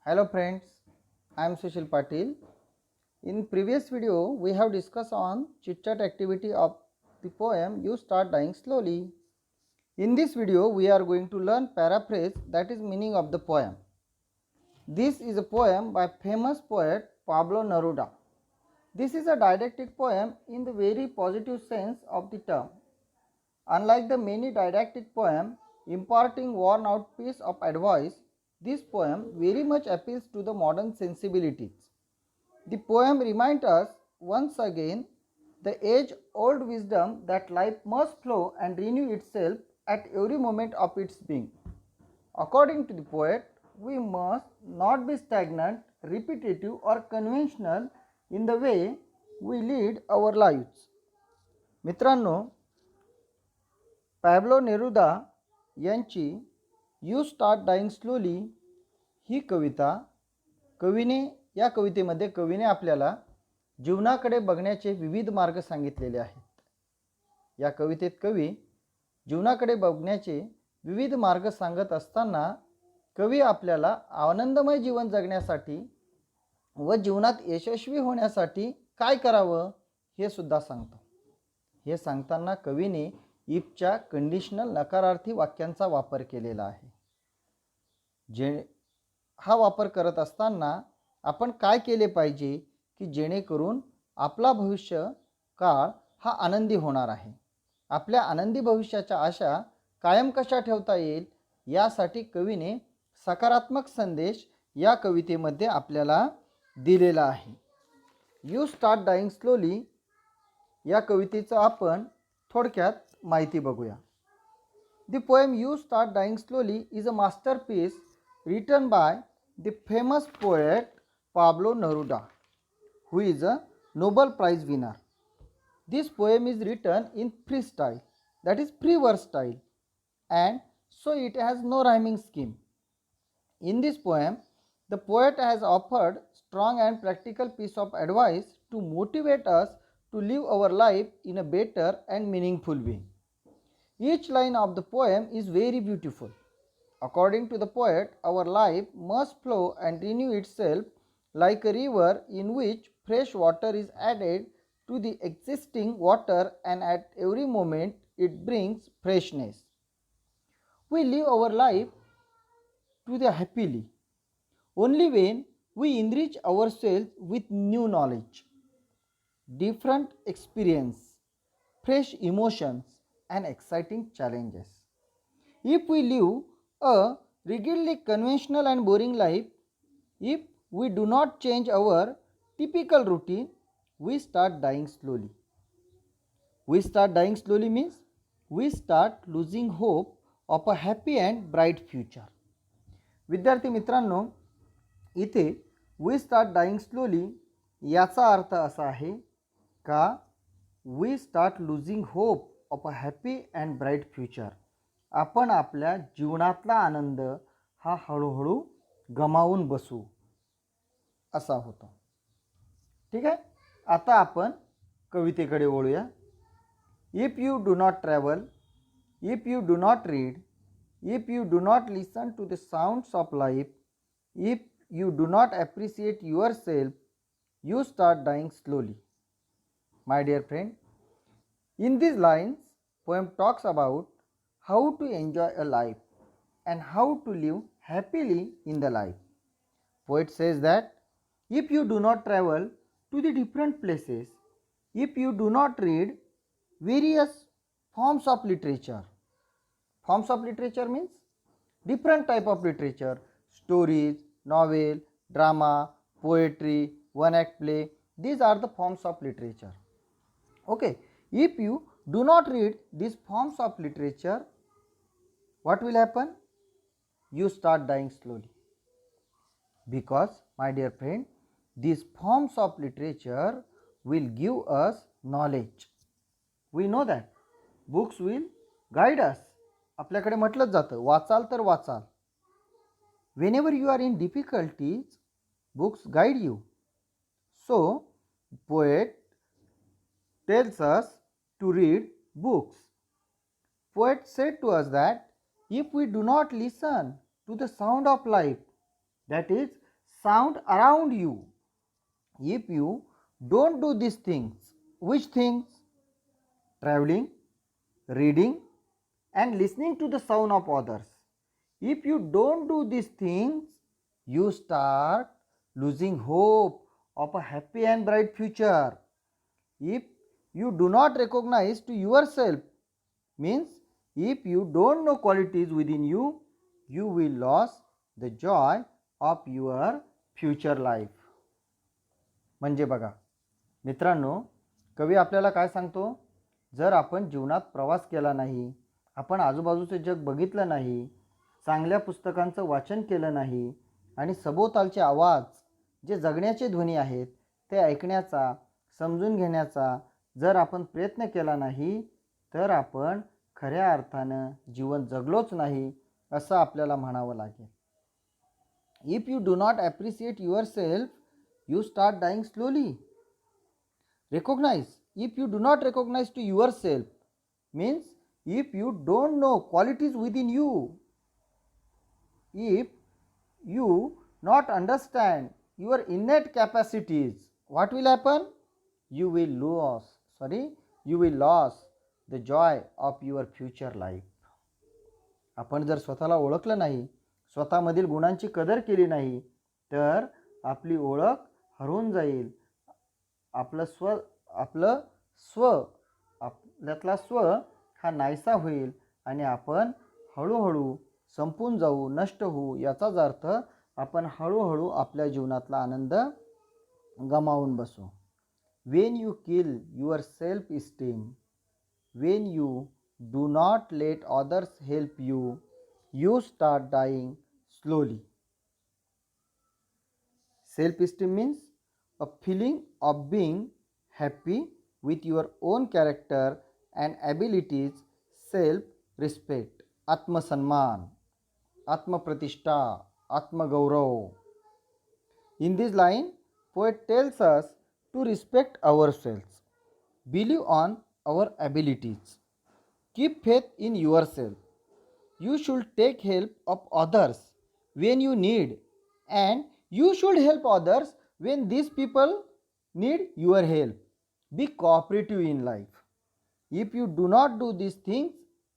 Hello friends, I am Sushil Patil. In previous video, we have discussed on chit-chat activity of the poem You Start Dying Slowly. In this video, we are going to learn paraphrase, that is meaning of the poem. This is a poem by famous poet Pablo Neruda. This is a didactic poem in the very positive sense of the term. Unlike the many didactic poems imparting worn out piece of advice, this poem very much appeals to the modern sensibilities. The poem reminds us once again the age-old wisdom that life must flow and renew itself at every moment of its being. According to the poet, we must not be stagnant, repetitive or conventional in the way we lead our lives. मित्रांनो, पॅब्लो Neruda यांची you start dying slowly ही कविता या कवितेमध्ये कवीने आपल्याला जीवनाकडे बघण्याचे विविध मार्ग सांगितलेले आहेत. या कवितेत कवी जीवनाकडे बघण्याचे विविध मार्ग सांगत असताना कवी आपल्याला आनंदमय जीवन जगण्यासाठी व जीवनात यशस्वी होण्यासाठी काय करावं हे सुद्धा सांगतो. हे सांगताना कवीने इफच्या कंडिशनल नकारार्थी वाक्यांचा वापर केलेला आहे. हा वापर करत असताना आपण काय केले पाहिजे की जेणेकरून आपला भविष्य काळ हा आनंदी होणार आहे. आपल्या आनंदी भविष्याच्या आशा कायम कशा ठेवता येईल यासाठी कवीने सकारात्मक संदेश या कवितेमध्ये आपल्याला दिलेला आहे. यू स्टार्ट डाईंग स्लोली या कवितेचं आपण थोडक्यात माहिती बघूया. The poem You Start Dying Slowly is a masterpiece written by the famous poet Pablo Neruda, who is a Nobel Prize winner. This poem is written in free style, that is free verse style, and so it has no rhyming scheme. In this poem, the poet has offered strong and practical piece of advice to motivate us to live our life in a better and meaningful way. Each line of the poem is very beautiful. According to the poet, our life must flow and renew itself like a river in which fresh water is added to the existing water, and at every moment it brings freshness. We live our life to the happily only when we enrich ourselves with new knowledge, different experience, fresh emotions and exciting challenges. If we live a rigidly conventional and boring life, if we do not change our typical routine, we start dying slowly. We start dying slowly means we start losing hope of a happy and bright future. विद्यार्थी मित्रांनो, इथे we start dying slowly याचा अर्थ असा आहे का we start losing hope of a happy and bright future. आपण आपल्या जीवनातला आनंद हा हळूहळू गमावून बसू असा होतो. ठीक आहे. आता आपण कवितेकडे वळूया. If you do not travel, if you do not read, if you do not listen to the sounds of life, if you do not appreciate yourself, you start dying slowly. My dear friend, in these lines, poem talks about how to enjoy a life and how to live happily in the life. Poet says that if you do not travel to the different places, if you do not read various forms of literature means different type of literature, stories, novel, drama, poetry, one act play, these are the forms of literature. Okay, if you do not read these forms of literature, what will happen? You start dying slowly. Because, my dear friend, these forms of literature will give us knowledge. We know that books will guide us. आपल्याकडे म्हटलं जातं वाचाल तर वाचाल. Whenever you are in difficulties, books guide you. So, poet tells us to read books. Poet said to us that if we do not listen to the sound of life, that is sound around you. If you don't do these things, which things? Traveling, reading, and listening to the sound of others. If you don't do these things, you start losing hope of a happy and bright future. If you do not recognize to yourself, means if you don't know qualities within you, you will lose the joy of your future life. म्हणजे बघा मित्रांनो, कवी आपल्याला काय सांगतो, जर आपण जीवनात प्रवास केला नाही, आपण आजूबाजूचे जग बघितलं नाही, चांगल्या पुस्तकांचं वाचन केलं नाही आणि सभोवतालचे आवाज जे जगण्याचे ध्वनी आहेत ते ऐकण्याचा, समजून घेण्याचा जर आपण प्रयत्न केला नाही, तर आपण खऱ्या अर्थानं जीवन जगलोच नाही असं आपल्याला म्हणावं लागेल. If you do not appreciate yourself, you start dying slowly. Recognize. If you do not recognize to yourself, means if you don't know qualities within you, if you not understand your innate capacities, what will happen? You will lose the joy of your future life. आपण जर स्वतःला ओळखलं नाही, स्वतःमधील गुणांची कदर केली नाही, तर आपली ओळख हरवून जाईल. आपल्यातला स्व हा नाहीसा होईल आणि आपण हळूहळू संपून जाऊ, नष्ट होऊ. याचाच अर्थ आपण हळूहळू आपल्या जीवनातला आनंद गमावून बसू. When you kill your self esteem, when you do not let others help you, you start dying slowly. Self-esteem means a feeling of being happy with your own character and abilities, self-respect, आत्मसन्मान, आत्मप्रतिष्ठा, आत्मगौरव. In this line, poet tells us to respect ourselves, believe on our abilities, keep faith in yourself. You should take help of others when you need, and you should help others when these people need your help. Be cooperative in life. If you do not do these things,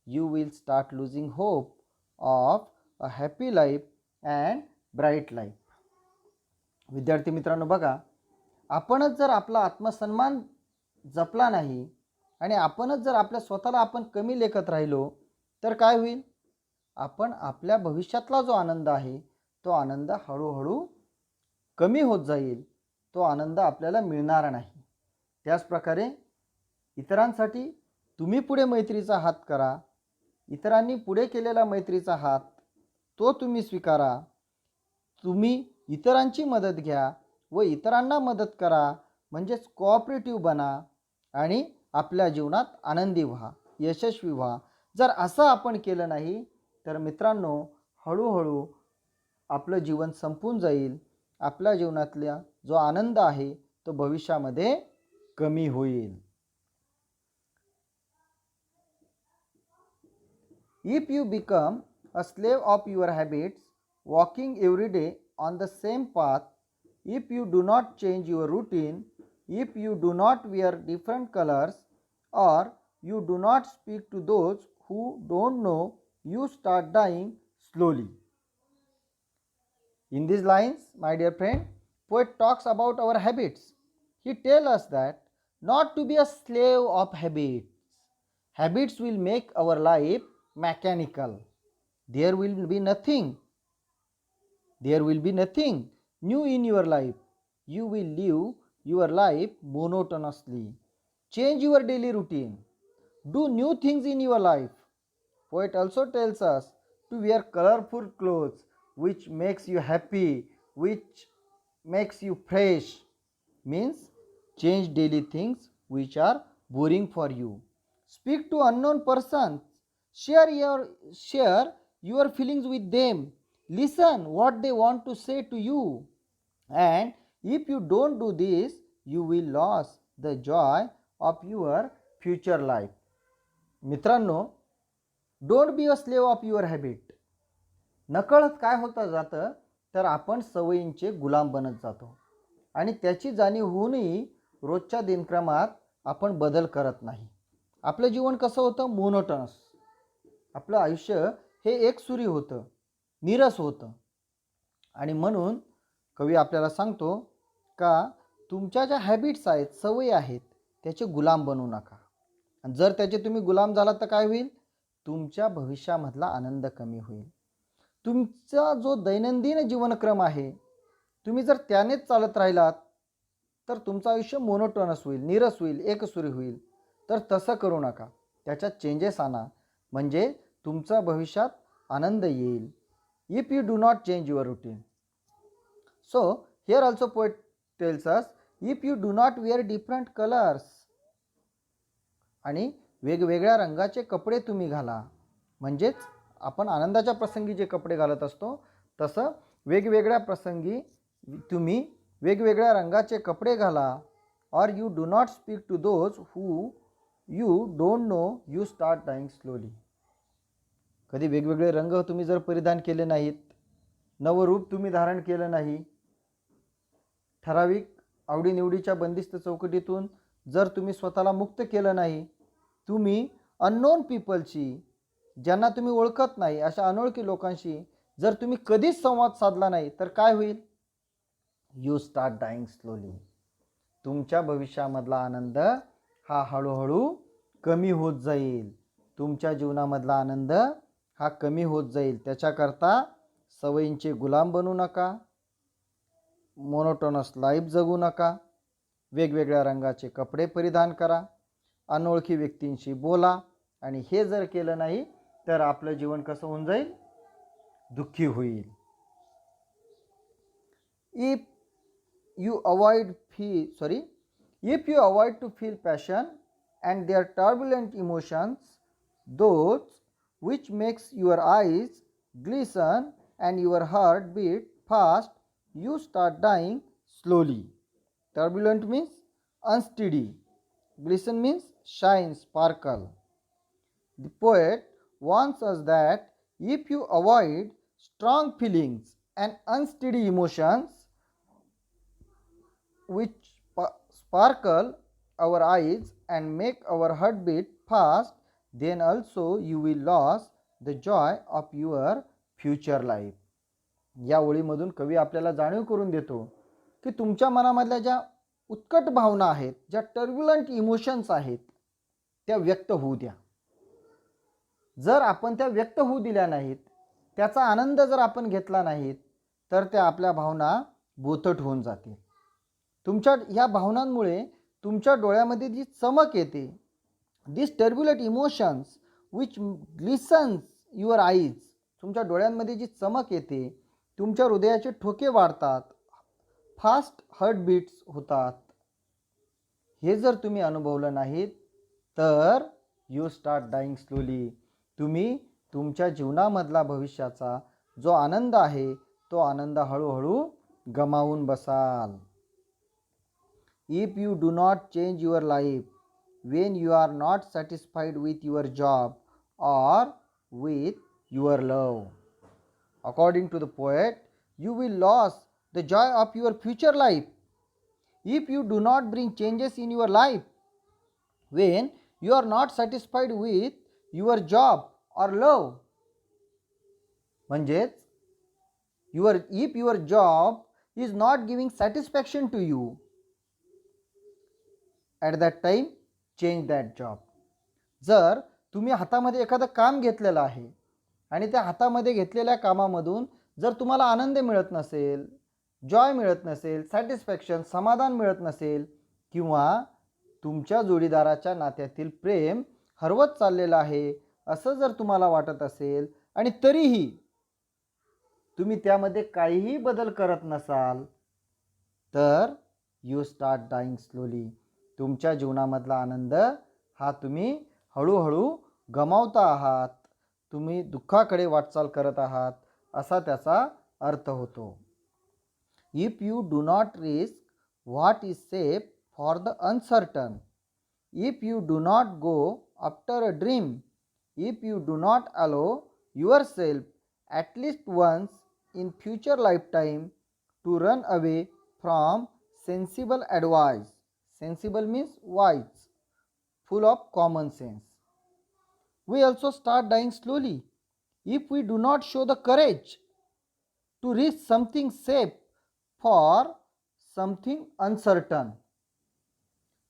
you will start losing hope of a happy life and bright life. विद्यार्थी मित्रांनो बघा, आपणच जर आपला आत्मसन्मान जपला नाही आणि आपणच जर आपल्या स्वतःला आपण कमी लेखत राहिलो, तर काय होईल? आपण आपल्या भविष्यातला जो आनंद आहे तो आनंद हळूहळू कमी होत जाईल, तो आनंद आपल्याला मिळणार नाही. त्याचप्रकारे इतरांसाठी तुम्ही पुढे मैत्रीचा हात करा, इतरांनी पुढे केलेला मैत्रीचा हात तो तुम्ही स्वीकारा. तुम्ही इतरांची मदत घ्या व इतरांना मदत करा, म्हणजेच कोऑपरेटिव्ह बना आणि आपल्या जीवनात आनंदी व्हा, यशस्वी व्हा. जर असं आपण केलं नाही तर मित्रांनो हळूहळू आपलं जीवन संपून जाईल. आपल्या जीवनातला जो आनंद आहे तो भविष्यामध्ये कमी होईल. If you become a slave of your habits, walking every day on the same path, if you do not change your routine, if you do not wear different colors, or you do not speak to those who don't know, you start dying slowly. In these lines, my dear friend, poet talks about our habits. He tells us that not to be a slave of habits. Habits will make our life mechanical. There will be nothing new in your life. You will live your life monotonously. Change your daily routine. Do new things in your life. Poet also tells us to wear colorful clothes which makes you happy, which makes you fresh. Means change daily things which are boring for you. Speak to unknown persons. Share your feelings with them. Listen what they want to say to you. And if you don't do this, you will lose the joy of your future life. मित्रांनो, don't be a slave of your habit. नकळत काय होतं जातं तर आपण सवयींचे गुलाम बनत जातो आणि त्याची जाणीव होऊनही रोजच्या दिनक्रमात आपण बदल करत नाही. आपलं जीवन कसं होतं? मोनोटनस. आपलं आयुष्य हे एकसुरी होतं, नीरस होतं. आणि म्हणून कवी आपल्याला सांगतो का तुमच्या ज्या हॅबिट्स आहेत, सवयी आहेत, त्याचे गुलाम बनू नका. आणि जर त्याचे तुम्ही गुलाम झालात तर काय होईल? तुमच्या भविष्यामधला आनंद कमी होईल. तुमचा जो दैनंदिन जीवनक्रम आहे, तुम्ही जर त्यानेच चालत राहिलात तर तुमचं आयुष्य मोनोटोनस होईल, नीरस होईल, एकसुरी होईल. तर तसं करू नका. त्याच्यात चेंजेस आणा, म्हणजे तुमच्या भविष्यात आनंद येईल. If you do not change your routine. So here also poet tells us, if you do not wear different colours. आणि वेगवेगळ्या रंगाचे कपडे तुम्ही घाला. म्हणजेच आपण आनंदाच्या प्रसंगी जे कपडे घालत असतो तसं वेगवेगळ्या प्रसंगी तुम्ही वेगवेगळ्या रंगाचे कपडे घाला. और you do not speak to those who you don't know, you start dying slowly. कधी वेगवेगळे रंग तुम्ही जर परिधान केले नाहीत, नवरूप तुम्ही धारण केलं नाही, ठराविक आवडीनिवडीच्या बंदिस्त चौकटीतून जर तुम्ही स्वतःला मुक्त केलं नाही, तुम्ही अननोन पीपलशी, ज्यांना तुम्ही ओळखत नाही अशा अनोळखी लोकांशी जर तुम्ही कधीच संवाद साधला नाही तर काय होईल? You start dying slowly. तुमच्या भविष्यामधला आनंद हा हळूहळू कमी होत जाईल. तुमच्या जीवनामधला आनंद हा कमी होत जाईल. त्याच्याकरता सवयींचे गुलाम बनू नका, मोनोटोनस लाईफ जगू नका, वेगवेगळ्या रंगाचे कपडे परिधान करा, अनोळखी व्यक्तींशी बोला. आणि हे जर केलं नाही तर आपलं जीवन कसं होऊन जाईल? दुःखी होईल. If you avoid if you avoid to feel passion and their turbulent emotions, those which makes your eyes glisten and your heart beat fast, you start dying slowly. Turbulent means unsteady, glisten means shine, sparkle. The poet warns us that if you avoid strong feelings and unsteady emotions which sparkle our eyes and make our heartbeat fast, then also you will lose the joy of your future life. या ओळीमधून कवी आपल्याला जाणीव करून देतो की तुमच्या मनामधल्या ज्या उत्कट भावना आहेत, ज्या टर्ब्युलंट इमोशन्स आहेत, त्या व्यक्त होऊ द्या. जर आपण त्या व्यक्त होऊ दिल्या नाहीत, त्याचा आनंद जर आपण घेतला नाहीत, तर त्या आपल्या भावना बोथट होऊन जातील. तुमच्या ह्या भावनांमुळे तुमच्या डोळ्यामध्ये जी चमक येते, this turbulent emotions which glistens your eyes, तुमच्या डोळ्यांमध्ये जी चमक येते, तुमच्या हृदयाचे ठोके वाढतात, फास्ट हार्टबीट्स होतात. हे जर तुम्ही अनुभवलं नाहीत तर यू स्टार्ट डाईंग स्लोली. तुम्ही तुमच्या जीवनामधला भविष्याचा जो आनंद आहे तो आनंद हळूहळू गमावून बसाल. If you do not change your life when you are not satisfied with your job or with your love, according to the poet, you will lose the joy of your future life. If you do not bring changes in your life when you are not satisfied with your job or love, म्हणजेच if your job is not giving satisfaction to you, at that time change that job. जर तुम्ही हातामध्ये एखादं काम घेतलेलं आहे आणि त्या हातामध्ये घेतलेल्या कामामधून जर तुम्हाला आनंद मिळत नसेल, जॉय मिळत नसेल, सॅटिस्फॅक्शन, समाधान मिळत नसेल, किंवा तुमच्या जोडीदाराच्या नात्यातील प्रेम हरवत चाललेलं आहे असं जर तुम्हाला वाटत असेल आणि तरीही तुम्ही त्यामध्ये काहीही बदल करत नसाल तर यू स्टार्ट डाईंग स्लोली. तुमच्या जीवनामधला आनंद हा तुम्ही हळूहळू गमावता आहात, तुम्ही दुःखाकडे वाटचाल करत आहात असा त्याचा अर्थ होतो. If you do not risk what is safe for the uncertain, if you do not go after a dream, if you do not allow yourself at least once in future lifetime to run away from sensible advice. Sensible means wise, full of common sense. We also start dying slowly if we do not show the courage to risk something safe for something uncertain.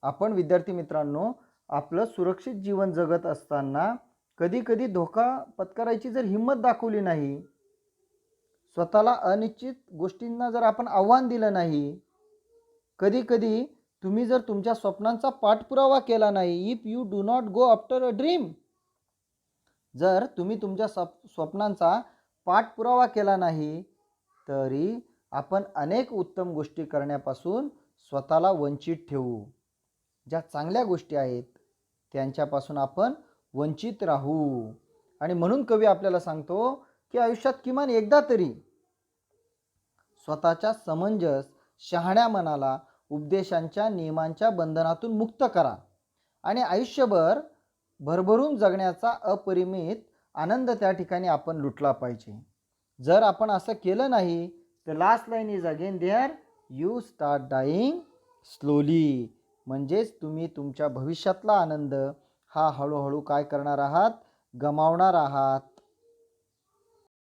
आपण विद्यार्थी मित्रांनो आपलं सुरक्षित जीवन जगत असताना कधी कधी धोका पत्करायची जर हिंमत दाखवली नाही, स्वतःला अनिश्चित गोष्टींना जर आपण आव्हान दिलं नाही, कधी कधी तुम्ही जर तुमच्या स्वप्नांचा पाठपुरावा केला नाही, if you do not go after a dream, जर तुम्ही तुमच्या स्वप्नांचा पाठपुरावा केला नाही तरी आपण अनेक उत्तम गोष्टी करण्यापासून स्वतःला वंचित ठेवू. ज्या चांगल्या गोष्टी आहेत त्यांच्यापासून आपण वंचित राहू. आणि म्हणून कवी आपल्याला सांगतो की आयुष्यात किमान एकदा तरी स्वतःच्या समंजस शहाण्या मनाला उपदेशांच्या नियमांच्या बंधनातून मुक्त करा आणि आयुष्यभर भरभरून जगण्याचा अपरिमित आनंद त्या ठिकाणी आपण लुटला पाहिजे. जर आपण असं केलं नाही तर last line is again there, you start dying slowly. म्हणजेच तुम्ही तुमच्या भविष्यातला आनंद हा हळूहळू काय करणार आहात, गमावणार आहात.